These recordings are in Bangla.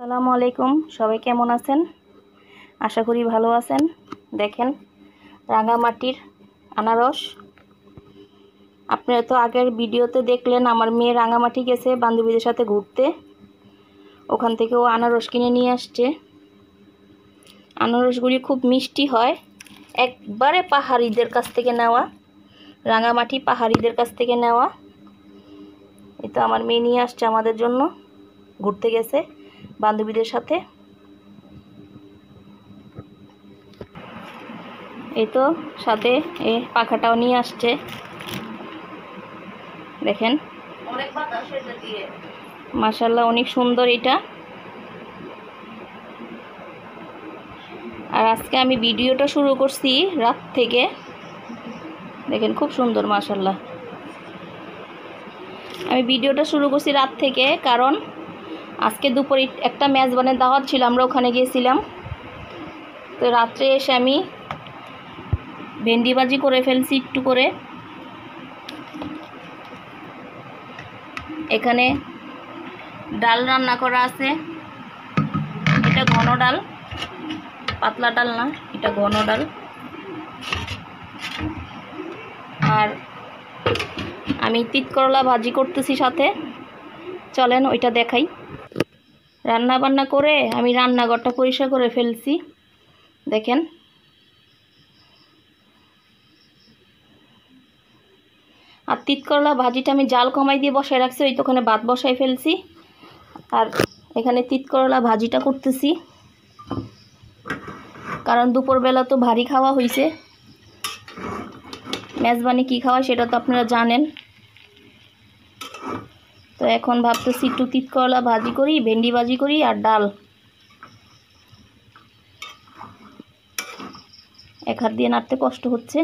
আসসালামু আলাইকুম, সবাই কেমন আছেন? আশা করি ভালো আছেন। দেখেন রাঙামাটির আনারস। আপনারা তো আগের ভিডিওতে দেখলেন আমার মেয়ে রাঙামাটি গেছে বান্ধবীদের সাথে ঘুরতে, ওখান থেকে ও আনারস কিনে নিয়ে আসছে। আনারসগুলি খুব মিষ্টি হয়, একবারে পাহাড়িদের কাছ থেকে নেওয়া, রাঙামাটি পাহাড়িদের কাছ থেকে নেওয়া। এই তো আমার মেয়ে নিয়ে আসছে আমাদের জন্য, ঘুরতে গেছে বান্ধবীদের সাথে। এই তো সাথে এই পাখাটাও নিয়ে আসছে, দেখেন মাশাআল্লাহ অনেক সুন্দর এটা। আর আজকে আমি ভিডিওটা শুরু করছি রাত থেকে, দেখেন খুব সুন্দর মাশাআল্লাহ। আমি ভিডিওটা শুরু করছি রাত থেকে, কারণ আজকে দুপুরে একটা মেজবানের দাওয়াত ছিল, আমরা ওখানে গিয়েছিলাম। তো রাত্রে এসে আমি ভেন্ডি ভাজি করে ফেলছি একটু করে। এখানে ডাল রান্না করা আছে, এটা ঘন ডাল, পাতলা ডাল না, এটা ঘন ডাল। আর আমি তিত করলা ভাজি করতেছি সাথে, চলেন ওইটা দেখাই। রান্না বান্না করে আমি রান্নাঘরটা পরিষ্কার করে ফেলছি, দেখেন। আর তিত করলা ভাজিটা আমি জাল কমাই দিয়ে বসায় রাখছি, ওই তো ওখানে ভাত বসাই ফেলছি। আর এখানে তিত করলা ভাজিটা করতেছি, কারণ দুপুরবেলা তো ভারী খাওয়া হয়েছে। মেজবানি কি খাওয়া সেটা তো আপনারা জানেন। তো এখন ভাবতেছি একটু তিত করলা ভাজি করি, ভেন্ডি ভাজি করি আর ডাল। এক হাত দিয়ে নাড়তে কষ্ট হচ্ছে।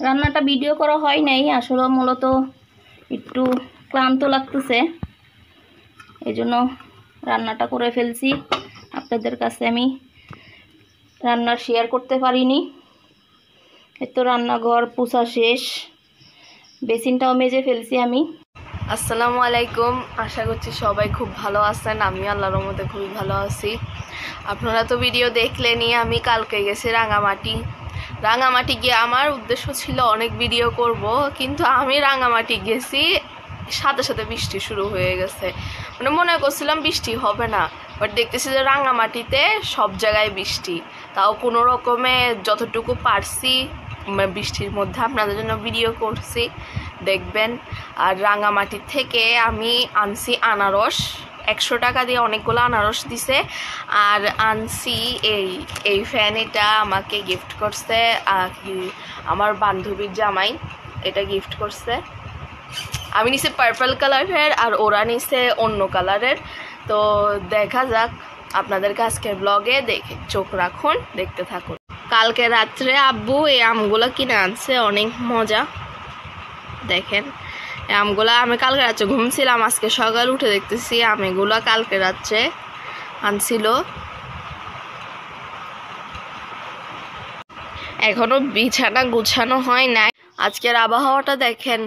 রান্নাটা ভিডিও করা হয় নাই, আসলে মূলত একটু ক্লান্ত লাগতেছে, এই জন্য রান্নাটা করে ফেলছি। আপনাদের কাছে আমি রান্না শেয়ার করতে পারিনি। এই তো রান্নাঘর পোছা শেষ, বেসিনটাও মেজে ফেলছি আমি। আসসালামু আলাইকুম, আশা করছি সবাই খুব ভালো আছেন। আমি আল্লাহর রহমতে খুবই ভালো আছি। আপনারা তো ভিডিও দেখলেনই, আমি কালকে গেছি রাঙামাটি গিয়ে আমার উদ্দেশ্য ছিল অনেক ভিডিও করব, কিন্তু আমি রাঙামাটি গেছি সাথে সাথে বৃষ্টি শুরু হয়ে গেছে। মানে মনে করছিলাম বৃষ্টি হবে না, বাট দেখতেছি যে রাঙামাটিতে সব জায়গায় বৃষ্টি। তাও কোনো রকমে যতটুকু পারছি বৃষ্টির মধ্যে আপনাদের জন্য ভিডিও করছি, দেখবেন। আর রাঙামাটি থেকে আমি আনছি আনারস, 100 টাকা দিয়ে অনেকগুলো আনারস দিছে। আর আনছি এই ফ্যান, এটা আমাকে গিফট করছে আমার বান্ধবীর জামাই, এটা গিফট করছে। আমি নিছি পার্পল কালারের আর ওরা নিছে অন্য কালারের। তো দেখা যাক, আপনাদেরকে আজকের ব্লগে দেখে চোখ রাখুন, দেখতে থাকুন। কালকে রাত্রে আব্বু এই আমগুলো কিনে আনছে, অনেক মজা। দেখেন এই আমগুলা আমি কালকে রাত্রে ঘুমছিলাম, আজকে সকাল উঠে দেখতেছি আমগুলা কালকে রাত্রে আনছিল। এখনো বিছানা গুছানো হয় নাই। আজকের আবহাওয়াটা দেখেন,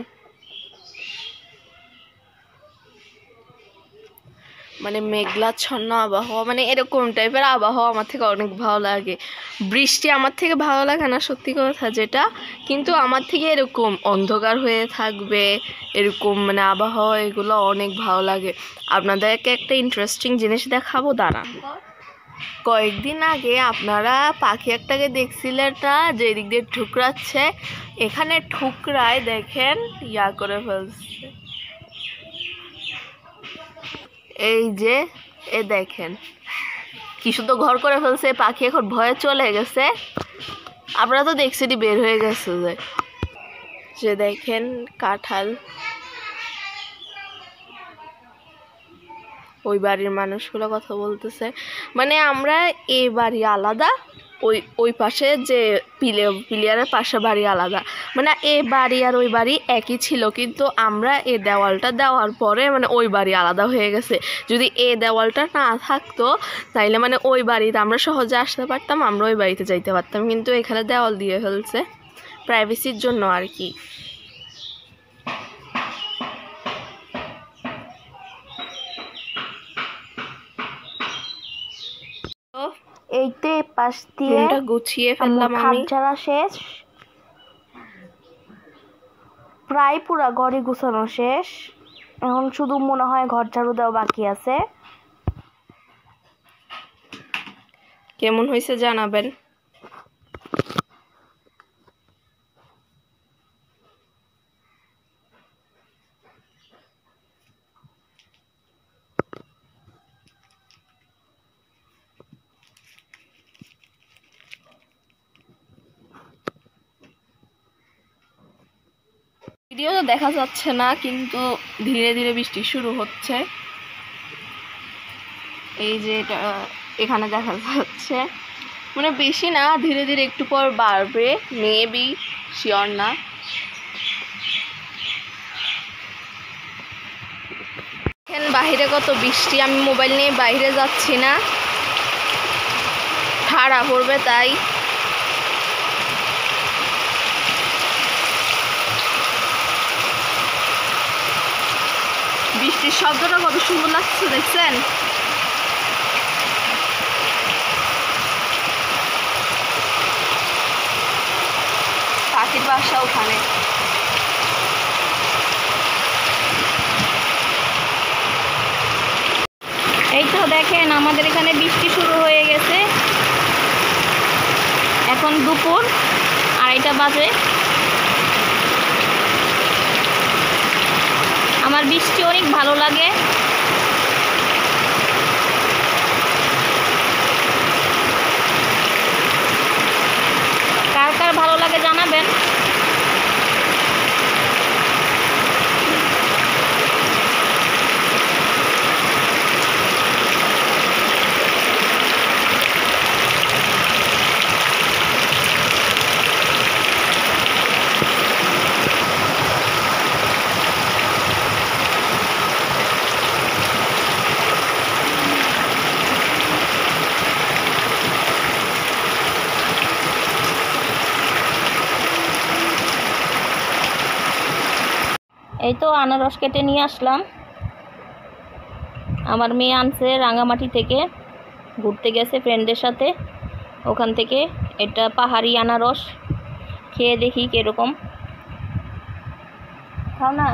মানে মেঘলাচ্ছন্ন আবহাওয়া, মানে এরকম টাইপের আবহাওয়া আমার থেকে অনেক ভালো লাগে। বৃষ্টি আমার থেকে ভালো লাগে না, সত্যি কথা যেটা, কিন্তু আমার থেকে এরকম অন্ধকার হয়ে থাকবে এরকম মানে আবহাওয়া, এগুলো অনেক ভালো লাগে। আপনাদেরকে একটা ইন্টারেস্টিং জিনিস দেখাবো, দাঁড়ান। কয়েকদিন আগে আপনারা পাখি একটাকে দেখছিলেন না, যে এদিক দিয়ে ঠুকরাচ্ছে, এখানে ঠুকরায় দেখেন ইয়া করে ফেলছে, এই যে এ দেখেন কি শুধু ঘর করে ফেলছে। পাখি এখন ভয়ে চলে গেছে, আপনারা তো দেখছেনই বের হয়ে গেছে। যে দেখেন কাঁঠাল, ওই বাড়ির মানুষগুলো কথা বলতেছে, মানে আমরা এই বাড়ি আলাদা, ওই ওই পাশে যে পিলিয়ারের পাশে বাড়ি আলাদা, মানে এই বাড়ি আর ওই বাড়ি একই ছিল, কিন্তু আমরা এই দেওয়ালটা দেওয়ার পরে মানে ওই বাড়ি আলাদা হয়ে গেছে। যদি এই দেওয়ালটা না থাকতো তাইলে মানে ওই বাড়িতে আমরা সহজে আসতে পারতাম, আমরা ওই বাড়িতে যাইতে পারতাম, কিন্তু এখানে দেওয়াল দিয়ে ফেলছে প্রাইভেসির জন্য আর কি। এইতে পাশ দিয়ে রুমটা গুছিয়ে ফেললাম আমি। ঝাড়া শেষ, প্রায় পুরা ঘরই গুছানো শেষ। এখন শুধু মনে হয় ঘর ঝাড়ু দেওয়া বাকি আছে। কেমন হয়েছে জানাবেন। ভিডিও তো দেখা যাচ্ছে না, কিন্তু ধীরে ধীরে বৃষ্টি শুরু হচ্ছে। এই যে এটা এখানে দেখা যাচ্ছে, মানে বেশি না, ধীরে ধীরে একটু পর বাড়বে, মেবি, শিওর না। এখন বাইরে কত বৃষ্টি, আমি মোবাইল নিয়ে বাইরে যাচ্ছি না, ঠাড়া পড়বে তাই। বৃষ্টির শব্দটা কত সুন্দর লাগছে দেখছেন। পাখির বাসা ওখানে। এই তো দেখেন আমাদের এখানে বৃষ্টি শুরু হয়ে গেছে। এখন দুপুর 2:30 বাজে। আমার বৃষ্টি অনেক ভালো লাগে। কার কার ভালো লাগে জানাবেন। এই তো আনারস কেটে নিয়ে আসলাম। আমার মেয়ে আনছে রাঙামাটি থেকে, ঘুরতে গেছে ফ্রেন্ডের সাথে, ওখান থেকে। এটা পাহাড়ি আনারস, খেয়ে দেখি কিরকম। খাও না,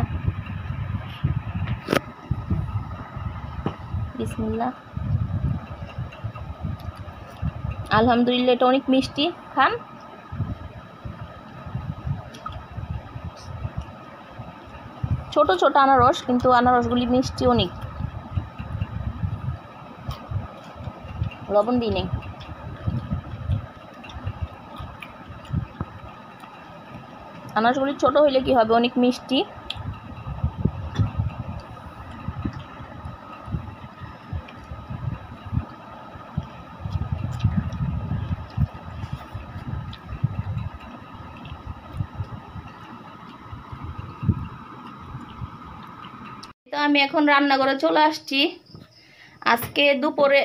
বিসমিল্লাহ। আলহামদুলিল্লাহ, এটা অনেক মিষ্টি, খান। ছোট ছোট আনারস, কিন্তু আনারসগুলি মিষ্টি অনেক। লবণ দিই নেই। আনারসগুলি ছোট হইলে কি হবে, অনেক মিষ্টি। তো আমি এখন রান্নাঘরে চলে আসছি। আজকে দুপুরে,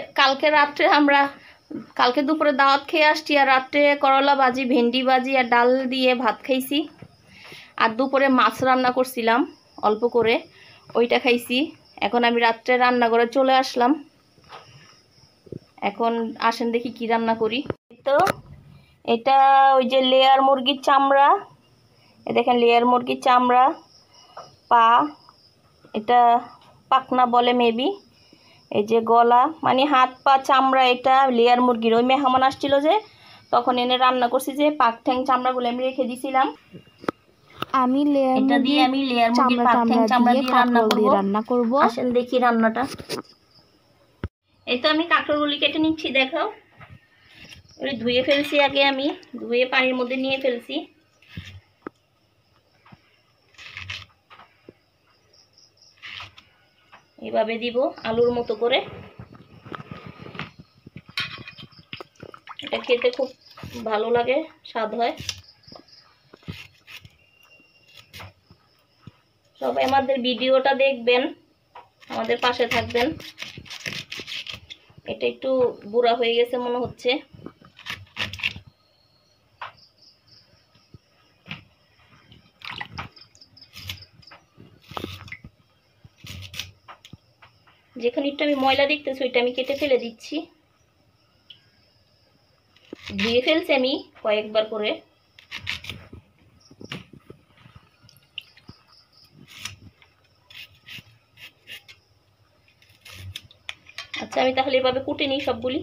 কালকে দুপুরে দাওয়াত খেয়ে আসছি, আর রাত্রে করলা ভাজি, ভেন্ডি ভাজি আর ডাল দিয়ে ভাত খাইছি। আর দুপুরে মাছ রান্না করছিলাম অল্প করে, ওইটা খাইছি। এখন আমি রাত্রে রান্নাঘরে চলে আসলাম। এখন আসেন দেখি কি রান্না করি। তো এটা ওই যে লেয়ার মুরগির চামড়া, এ দেখেন লেয়ার মুরগির চামড়া, পা, এটা পাখনা বলে মেবি। এই যে গলা, মানে হাত পা চামড়া, এটা লেয়ার মুরগির। ওই মেহমান আসছিল যে, তখন এনে রান্না করছি, যে পাক ঠ্যাং চামড়াগুলো আমি রেখে দিছিলাম। আমি এটা দিয়ে আমি লেয়ার মুরগির পাক ঠ্যাং চামড়া দিয়ে রান্না করব। আসেন দেখি রান্নাটা। এই তো আমি কাঁকরোলগুলি কেটে নিচ্ছি, দেখাও। ওই ধুয়ে ফেলছি, আগে আমি ধুয়ে পানির মধ্যে নিয়ে ফেলছি। এভাবে দিব আলুর মতো করে। এটা খেতে খুব ভালো লাগে, স্বাদ হয়। সবাই আমাদের ভিডিওটা দেখবেন, আমাদের পাশে থাকবেন। এটা একটু বুড়া হয়ে গেছে মনে হচ্ছে। যেখানে একটু আমি ময়লা দেখতেছি ওইটা আমি কেটে ফেলে দিচ্ছি। ধুয়ে ফেলছি আমি কয়েকবার করে। আচ্ছা, আমি তাহলে এভাবে কুটে নিই সবগুলি।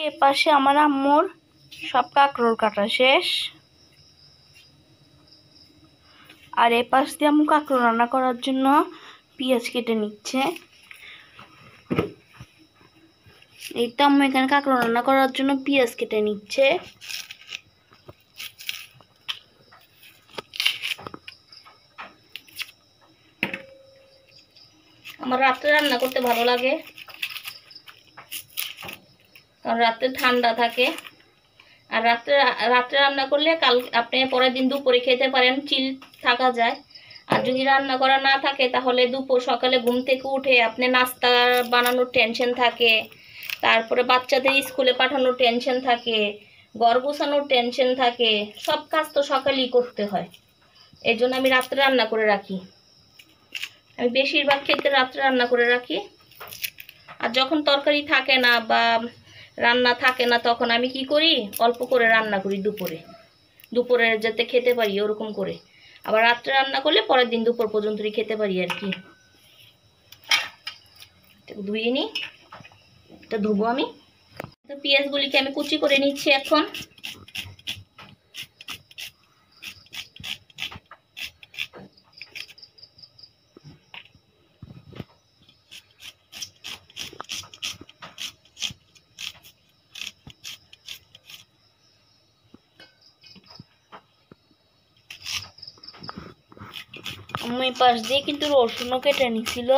এ পাশে আমার আম্মুর সব কাঁকরোল কাটা শেষ, আর এ পাশ দিয়ে আম্মু কাঁকরোল রান্না করার জন্য পেঁয়াজ কেটে নিচ্ছে। এই তো আম্মু এখানে কাঁকরোল রান্না করার জন্য পেঁয়াজ কেটে নিচ্ছে। আমার রাত্রে রান্না করতে ভালো লাগে, কারণ রাত্রে ঠান্ডা থাকে। আর রাত্রে রাত্রে রান্না করলে কাল আপনি পরের দিন দুপুরে খেতে পারেন, চিল থাকা যায়। আর যদি রান্না করা না থাকে তাহলে দুপুর সকালে ঘুম থেকে উঠে আপনি নাস্তা বানানোর টেনশন থাকে, তারপরে বাচ্চাদের স্কুলে পাঠানোর টেনশন থাকে, ঘর গোছানোর টেনশন থাকে, সব কাজ তো সকালেই করতে হয়। এই জন্য আমি রাত্রে রান্না করে রাখি। আমি বেশিরভাগ ক্ষেত্রে রাত্রে রান্না করে রাখি। আর যখন তরকারি থাকে না বা রান্না থাকে না তখন আমি কি করি, অল্প করে রান্না করি দুপুরে যাতে খেতে পারি ওরকম করে। আবার রাত্রে রান্না করলে পরের দিন দুপুর পর্যন্তই খেতে পারি আর কি। ধুয়ে নিই, এটা ধুবো আমি। তো পেঁয়াজগুলিকে আমি কুচি করে নিচ্ছি এখন। আম্মু এই পাশ দিয়ে কিন্তু রসুনও কেটে নিছিল।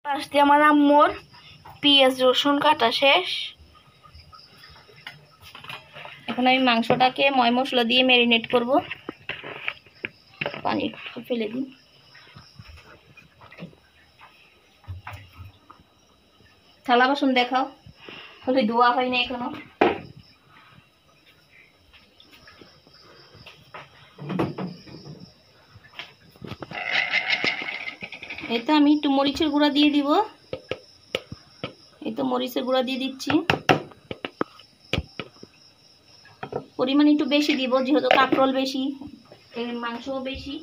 পাশ দিয়ে আমার আম্মুর পেঁয়াজ রসুন কাটা শেষ। এখন আমি মাংসটাকে ময় মশলা দিয়ে ম্যারিনেট করব। পানি ফেলে দিই। থালা বাসন দেখাও, তাহলে ধোয়া হয়নি এখনো। এই তো আমি একটু মরিচের গুঁড়া দিয়ে দিব। এই তো মরিচের গুঁড়া দিয়ে দিচ্ছি। পরিমাণ একটু বেশি দিব যেহেতু কাঁকরোল বেশি, এর মাংসও বেশি।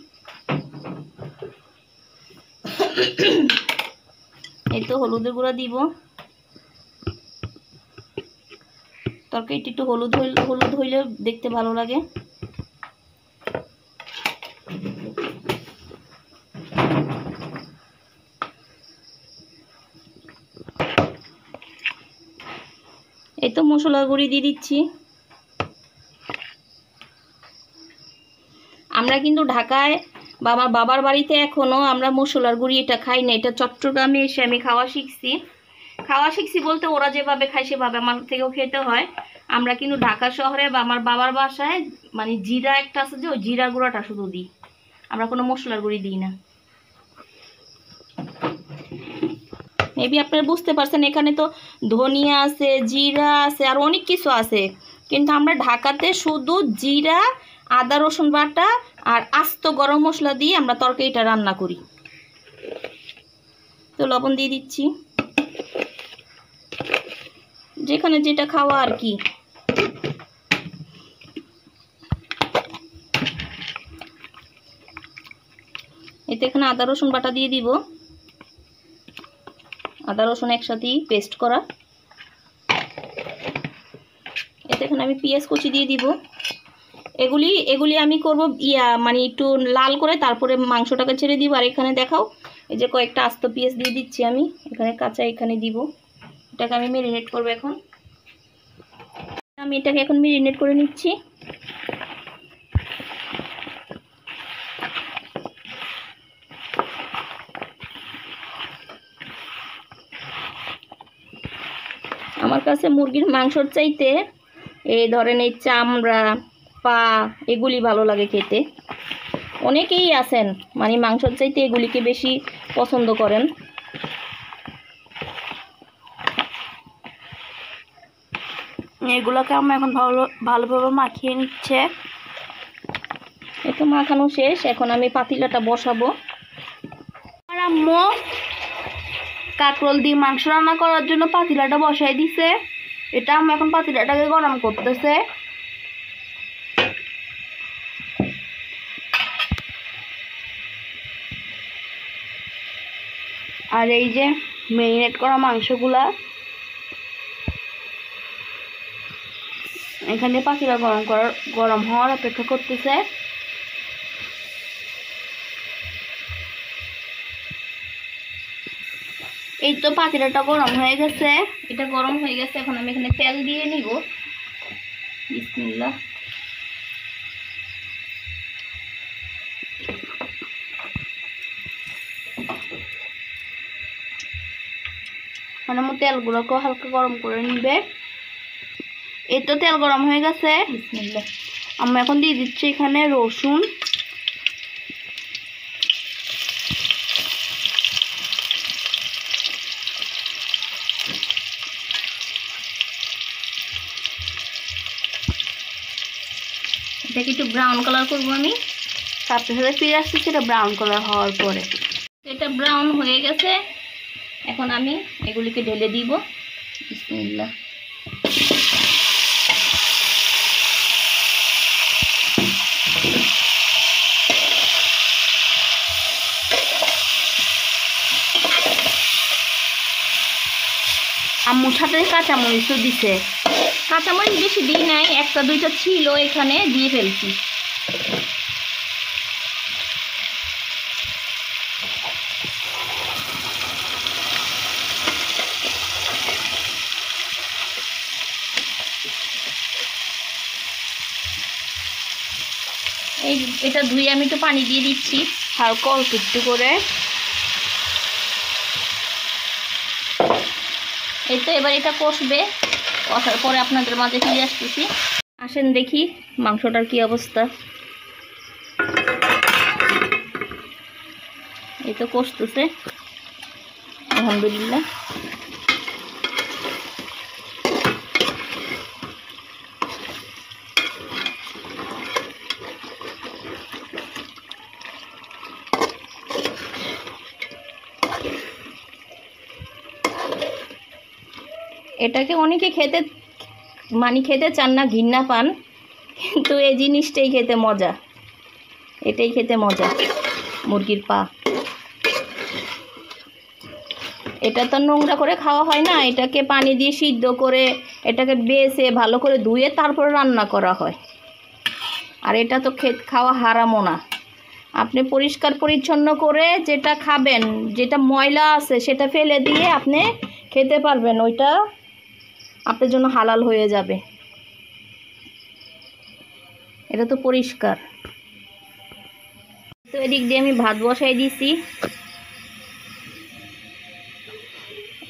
এই তো হলুদের গুঁড়া দিব। তরকারিটা একটু হলুদ হইলে দেখতে ভালো লাগে। এই তো মশলার গুঁড়ি দিয়ে দিচ্ছি। আমরা কিন্তু ঢাকায় বা আমার বাবার বাড়িতে এখনো আমরা মশলার গুঁড়ি এটা খাই না। এটা চট্টগ্রামে এসে আমি খাওয়া শিখছি বলতে ওরা যেভাবে খায় সেভাবে আমার থেকেও খেতে হয়। আমরা কিন্তু ঢাকা শহরে বা আমার বাবার বাসায় মানে জিরা একটা আছে যে ওই জিরা গুঁড়াটা শুধু দিই, আমরা কোনো মশলার গুঁড়ি দিই না। মেবি আপনারা বুঝতে পারছেন এখানে তো ধনিয়া আছে, জিরা আছে, আর অনেক কিছু আছে, কিন্তু আমরা ঢাকাতে শুধু জিরা, আদা রসুন বাটা আর আস্ত গরম মশলা দিয়ে আমরা তরকারিটা রান্না করি। তো লবণ দিয়ে দিচ্ছি, যেখানে যেটা খাওয়া আর কি। এতে এখানে আদা রসুন বাটা দিয়ে দিব, আদা রসুন একসাথেই পেস্ট করা। এতে এখানে আমি পেঁয়াজ কুচি দিয়ে দিব। এগুলি আমি করব মানে একটু লাল করে তারপরে মাংসটাকে ছেড়ে দিব। আর এখানে দেখাও, এই যে কয়েকটা আস্ত পেঁয়াজ দিয়ে দিচ্ছি আমি এখানে কাঁচা, এখানে দিব। এটাকে আমি ম্যারিনেট করব এখন। আমি এটাকে এখন ম্যারিনেট করে নিচ্ছি। আমার কাছে মুরগির মাংসর চাইতে এই ধরেন এই চামড়া পা এগুলি ভালো লাগে খেতে। অনেকেই আছেন মানে মাংসর চাইতে এগুলিকে বেশি পছন্দ করেন। এগুলোকে আমি এখন ভালোভাবে মাখিয়ে নিচ্ছে। এতো মাখানো শেষ, এখন আমি পাতিলাটা বসাবো। আর আম্মু কাঁকরোল দিয়ে মাংস রান্না করার জন্য পাতিলাটা বসাই দিছে। এটা আমি এখন পাতিলাটাকে গরম করতেছে। আর এই যে ম্যারিনেট করা মাংসগুলা এখানে পাতিলা গরম হওয়ার অপেক্ষা করতেছে। এই তো পাতিলাটা গরম হয়ে গেছে। এটা গরম হয়ে গেছে, এখন আমি এখানে তেল দিয়ে নিব। বিসমিল্লাহ। মানে তেলগুলোকে হালকা গরম করে নিবে। এই তো তেল গরম হয়ে গেছে। বিসমিল্লাহ। আমি এখন দিয়ে দিচ্ছি এখানে রসুন, এটাকে একটু ব্রাউন কালার করবো আমি। সাথে সাথে ফিরে আসছি সেটা ব্রাউন কালার হওয়ার পরে। এটা ব্রাউন হয়ে গেছে, এখন আমি এগুলিকে ঢেলে দিব। বিসমিল্লাহ। আম্মুর সাথে কাঁচামরিচও দিছে। কাঁচামরিচ বেশি দিই নাই, একটা দুইটা ছিল এখানে দিয়ে ফেলছি। এটা ধুয়ে আমি একটু পানি দিয়ে দিচ্ছি হালকা অল্প একটু করে। এই তো এবার এটা কষবে, কষার পরে আপনাদের মাঝে ফিরে আসতেছি। আসেন দেখি মাংসটার কি অবস্থা। এই তো কষতেছে আলহামদুলিল্লাহ। এটাকে অনেকে খেতে চান না, ঘৃণা পান, কিন্তু এই জিনিসটাই খেতে মজা। এটাই খেতে মজা, মুরগির পা। এটা তো নোংরা করে খাওয়া হয় না, এটাকে পানি দিয়ে সিদ্ধ করে এটাকে বেছে ভালো করে ধুয়ে তারপর রান্না করা হয়। আর এটা তো খাওয়া হারামও না। আপনি পরিষ্কার পরিচ্ছন্ন করে যেটা খাবেন, যেটা ময়লা আছে সেটা ফেলে দিয়ে আপনি খেতে পারবেন, ওইটা আপনার জন্য হালাল হয়ে যাবে। এটা তো পরিষ্কার। তো এদিক দিয়ে আমি ভাত বসাই দিছি।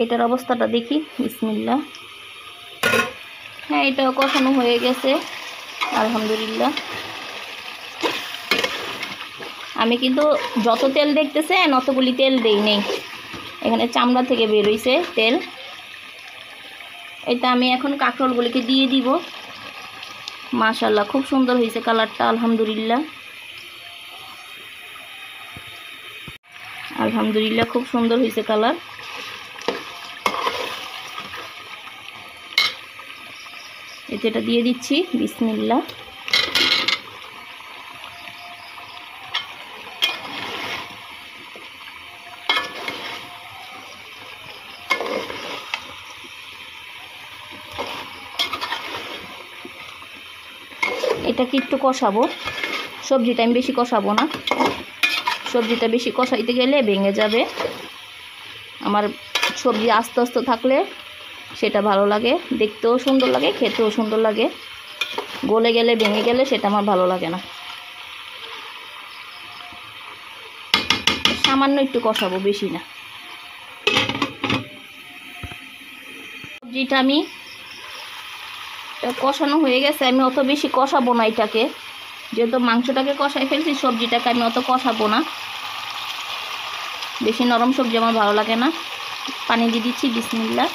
এটার অবস্থাটা দেখি। বিসমিল্লাহ। হ্যাঁ, এটাও কষানো হয়ে গেছে আলহামদুলিল্লাহ। আমি কিন্তু যত তেল দেখতেছেন অতগুলি তেল দেই নেই, এখানে চামড়া থেকে বেরোইছে তেল। এটা আমি এখন কাঁকরোলগুলিকে দিয়ে দিব। মাশাআল্লাহ, খুব সুন্দর হয়েছে কালারটা আলহামদুলিল্লাহ। আলহামদুলিল্লাহ, খুব সুন্দর হয়েছে কালার। এটা দিয়ে দিচ্ছি। বিসমিল্লাহ। এটাকে একটু কষাবো, সবজিটা আমি বেশি কষাবো না। সবজিটা বেশি কষাইতে গেলে ভেঙে যাবে। আমার সবজি আস্তে আস্তে থাকলে সেটা ভালো লাগে, দেখতেও সুন্দর লাগে, খেতেও সুন্দর লাগে। গলে গেলে ভেঙে গেলে সেটা আমার ভালো লাগে না। সামান্য একটু কষাবো, বেশি না। যেটা আমি কষানো হয়ে গেছে, আমি অত বেশি কষাবো না এটাকে, যেহেতু মাংসটাকে কষাই ফেলছি, সবজিটাকে আমি অত কষাবো না, বেশি নরম সবজি আমার ভালো লাগে না। পানি দিয়ে দিচ্ছি, বিসমিল্লাহ।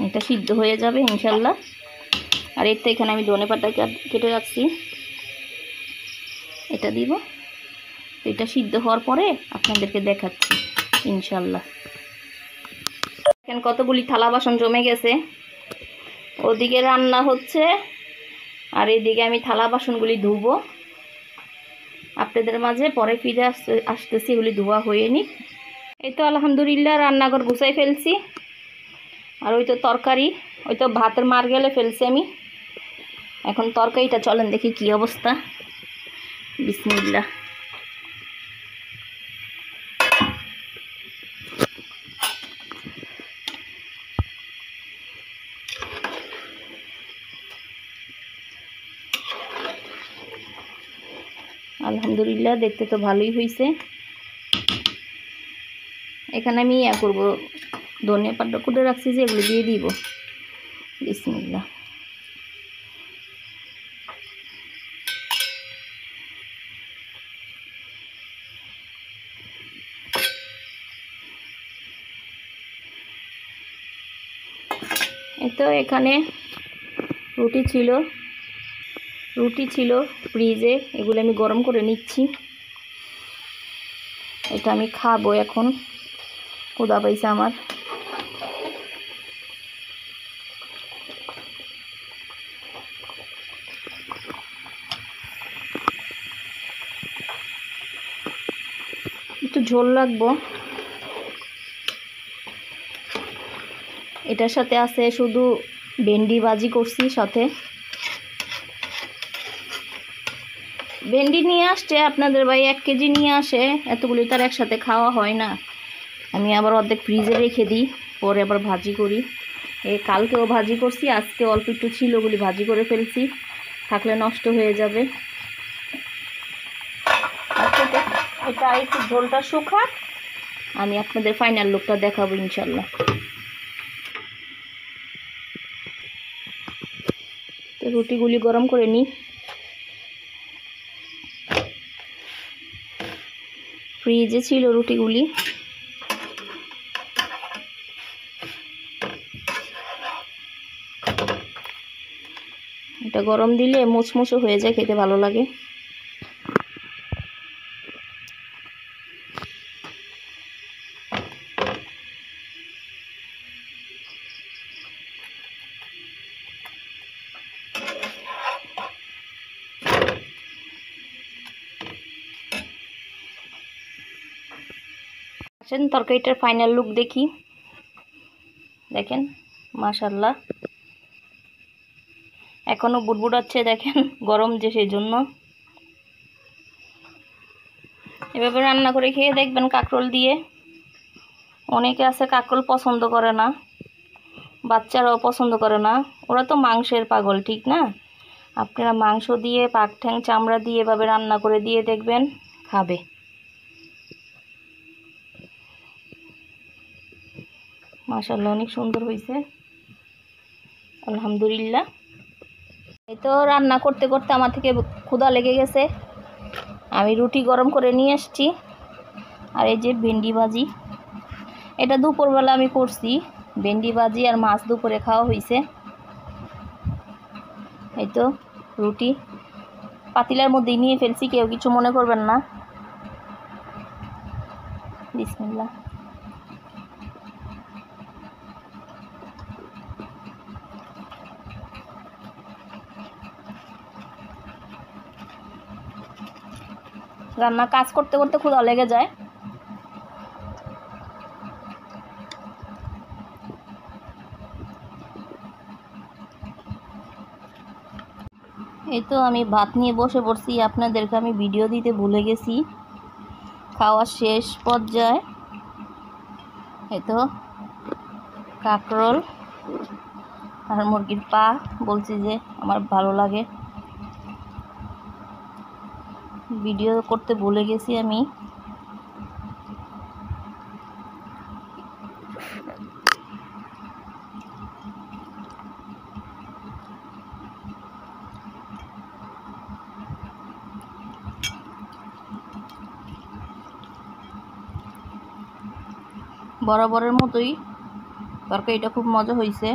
এটা সিদ্ধ হয়ে যাবে ইনশাল্লাহ। আর এর তো এখানে আমি ধনেপাতা কেটে রাখছি, এটা দিব। এটা সিদ্ধ হওয়ার পরে আপনাদেরকে দেখাচ্ছি ইনশাল্লাহ। এখন কতগুলি থালা বাসন জমে গেছে, ওদিকে রান্না হচ্ছে আর এদিকে আমি থালা বাসনগুলি ধুবো। আপনাদের মাঝে পরে ফিরে আসতেছি, এগুলি ধোয়া হয়ে নি। এই তো আলহামদুলিল্লাহ রান্নাঘর গুছাই ফেলছি। আর ওই তো তরকারি, ওই তো ভাতের মার গেলে ফেলছি আমি। এখন তরকারিটা চলেন দেখি কি অবস্থা। বিসমিল্লাহ। আলহামদুলিল্লাহ দেখতে তো ভালোই হয়েছে। এখানে আমি করব, ধনিয়া পাতা কুটে রাখছি যে, এগুলো দিয়ে দিব। বিসমিল্লাহ। এই তো এখানে রুটি ছিল ফ্রিজে, এগুলো আমি গরম করে নিচ্ছি। এটা আমি খাবো এখন, ক্ষুধা পাইছে আমার। একটু ঝোল লাগবো। এটার সাথে আছে শুধু ভেন্ডি ভাজি করছি, সাথে ভেন্ডি নিয়ে আসছে আপনাদের ভাই, 1 কেজি নিয়ে আসে, এতগুলি তার একসাথে খাওয়া হয় না। আমি আবার অর্ধেক ফ্রিজে রেখে দিই, পরে আবার ভাজি করি। কালকেও ভাজি করছি, আজকে অল্প একটু ছিল, ওগুলি ভাজি করে ফেলছি, থাকলে নষ্ট হয়ে যাবে। এটা একটু ঝোলটা শুকাক, আমি আপনাদের ফাইনাল লুকটা দেখাবো ইনশাল্লাহ। তো রুটিগুলি গরম করে নিই। ফ্রিজে ছিল রুটিগুলি। এটা গরম দিলে মুচমুচে হয়ে যায়, খেতে ভালো লাগে। আসেন তরকারিটার ফাইনাল লুক দেখি। দেখেন মাশাআল্লাহ, এখনো বুড়বুড়াচ্ছে, দেখেন গরম যে সেই জন্য। এভাবে রান্না করে খেয়ে দেখবেন কাঁকরোল দিয়ে। অনেকে আছে কাঁকরোল পছন্দ করে না, বাচ্চারাও পছন্দ করে না, ওরা তো মাংসের পাগল, ঠিক না? আপনারা মাংস দিয়ে, পাক ঠ্যাং চামড়া দিয়ে এভাবে রান্না করে দিয়ে দেখবেন, খাবে। মাশাআল্লাহ অনেক সুন্দর হয়েছে, আলহামদুলিল্লাহ। এই তো রান্না করতে করতে আমার থেকে ক্ষুধা লেগে গেছে, আমি রুটি গরম করে নিয়ে এসেছি। আর এই যে ভেন্ডি ভাজি, এটা দুপুরবেলা আমি করছি, ভেন্ডি ভাজি আর মাছ দুপুরে খাওয়া হয়েছে। এই তো রুটি পাতিলার মধ্যে নিয়ে ফেলছি, কেউ কিছু মনে করবেন না। বিসমিল্লাহ। রান্না কাজ করতে করতে ক্ষুধা লেগে যায়। এই তো আমি ভাত নিয়ে বসে পড়ছি, আপনাদেরকে আমি ভিডিও দিতে ভুলে গেছি। খাওয়া শেষ পর্যায়ে এই তো কাঁকরোল আর মুরগির পা, বলছি যে আমার ভালো লাগে। ভিডিও করতে ভুলে গেছি আমি। বরাবরের মতোই তরকারিটা খুব মজা হয়েছে,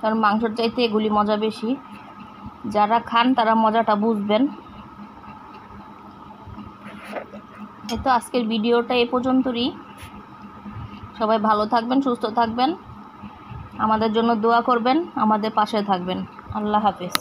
কারণ মাংসের চাইতে এগুলি মজা বেশি। যারা খান তারা মজাটা বুঝবেন। এই তো আজকের ভিডিওটা এ পর্যন্তই। সবাই ভালো থাকবেন, সুস্থ থাকবেন, আমাদের জন্য দোয়া করবেন, আমাদের পাশে থাকবেন। আল্লাহ হাফেজ।